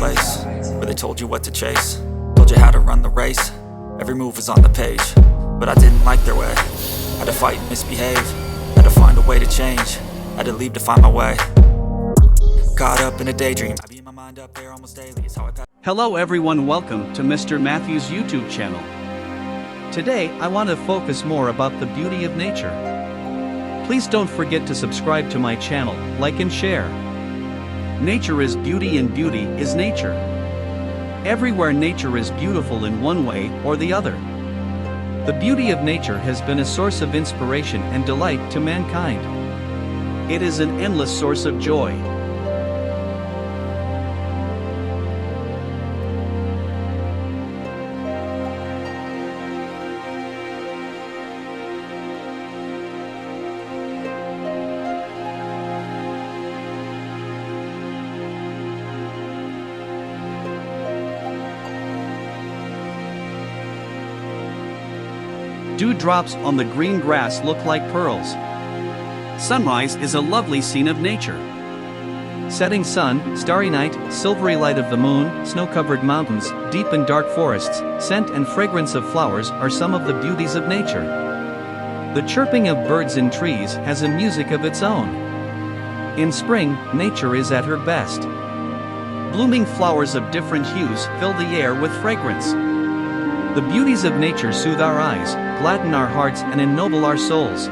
place where they told you what to chase, told you how to run the race. Every move was on the page, but I didn't like their way. Had to fight and misbehave, had to find a way to change, had to leave to find my way. Caught up in a daydream, I beat my mind up there almost daily. It's how I pass. Hello everyone, welcome to Mr. Matthew's YouTube channel. Today, I want to focus more about the beauty of nature. Please don't forget to subscribe to my channel, like and share. Nature is beauty and beauty is nature. Everywhere nature is beautiful in one way or the other. The beauty of nature has been a source of inspiration and delight to mankind. It is an endless source of joy. Dewdrops on the green grass look like pearls. Sunrise is a lovely scene of nature. Setting sun, starry night, silvery light of the moon, snow-covered mountains, deep and dark forests, scent and fragrance of flowers are some of the beauties of nature. The chirping of birds in trees has a music of its own. In spring, nature is at her best. Blooming flowers of different hues fill the air with fragrance. The beauties of nature soothe our eyes, gladden our hearts and ennoble our souls.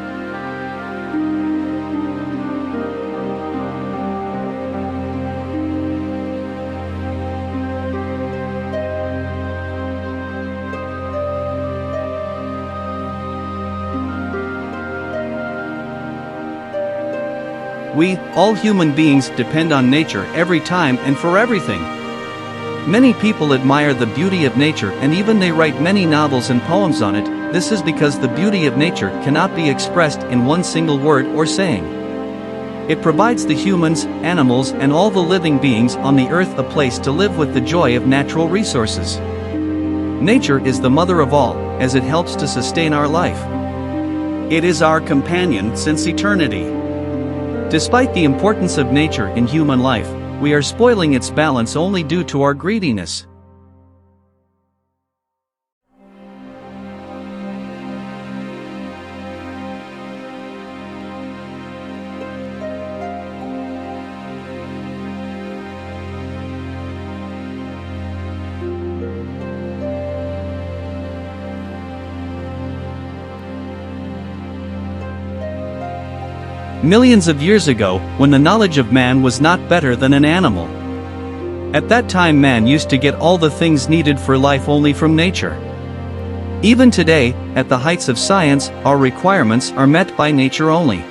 We, all human beings, depend on nature every time and for everything. Many people admire the beauty of nature and even they write many novels and poems on it. This is because the beauty of nature cannot be expressed in one single word or saying. It provides the humans, animals and all the living beings on the earth a place to live with the joy of natural resources. Nature is the mother of all, as it helps to sustain our life. It is our companion since eternity. Despite the importance of nature in human life, we are spoiling its balance only due to our greediness. Millions of years ago, when the knowledge of man was not better than an animal. At that time man used to get all the things needed for life only from nature. Even today, at the heights of science, our requirements are met by nature only.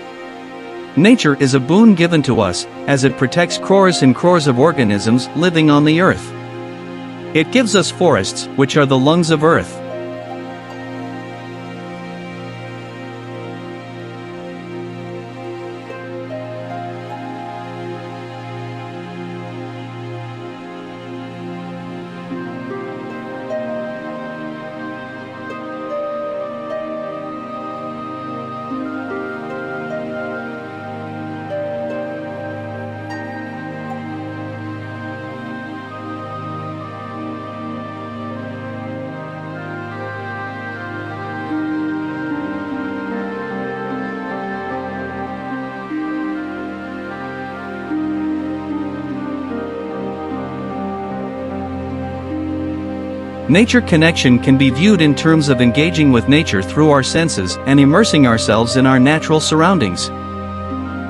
Nature is a boon given to us, as it protects crores and crores of organisms living on the earth. It gives us forests, which are the lungs of earth. Nature connection can be viewed in terms of engaging with nature through our senses and immersing ourselves in our natural surroundings.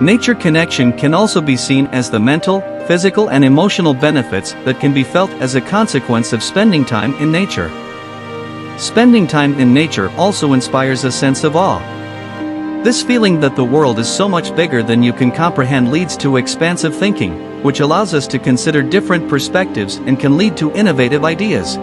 Nature connection can also be seen as the mental, physical and emotional benefits that can be felt as a consequence of spending time in nature. Spending time in nature also inspires a sense of awe. This feeling that the world is so much bigger than you can comprehend leads to expansive thinking, which allows us to consider different perspectives and can lead to innovative ideas.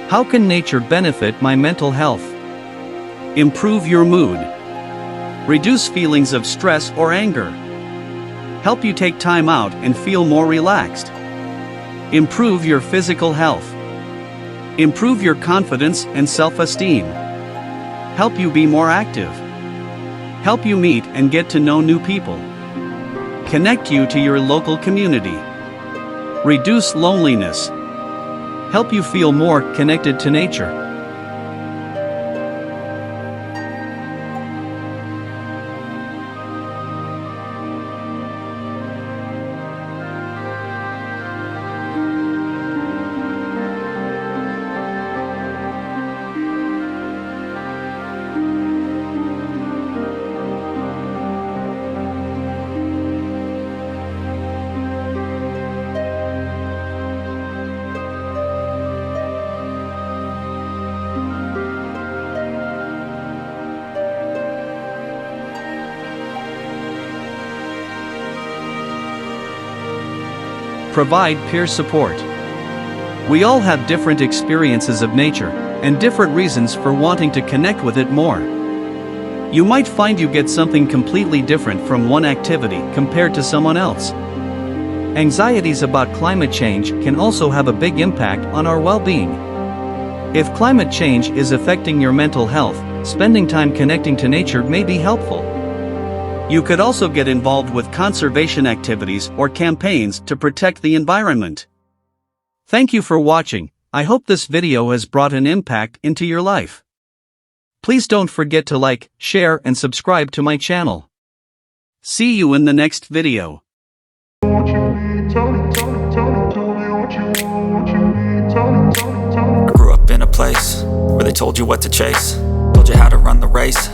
How can nature benefit my mental health? Improve your mood. Reduce feelings of stress or anger. Help you take time out and feel more relaxed. Improve your physical health. Improve your confidence and self-esteem. Help you be more active. Help you meet and get to know new people. Connect you to your local community. Reduce loneliness. Help you feel more connected to nature. Provide peer support. We all have different experiences of nature, and different reasons for wanting to connect with it more. You might find you get something completely different from one activity compared to someone else. Anxieties about climate change can also have a big impact on our well-being. If climate change is affecting your mental health, spending time connecting to nature may be helpful. You could also get involved with conservation activities or campaigns to protect the environment. Thank you for watching. I hope this video has brought an impact into your life. Please don't forget to like, share and subscribe to my channel. See you in the next video. I grew up in a place where they told you what to chase, told you how to run the race.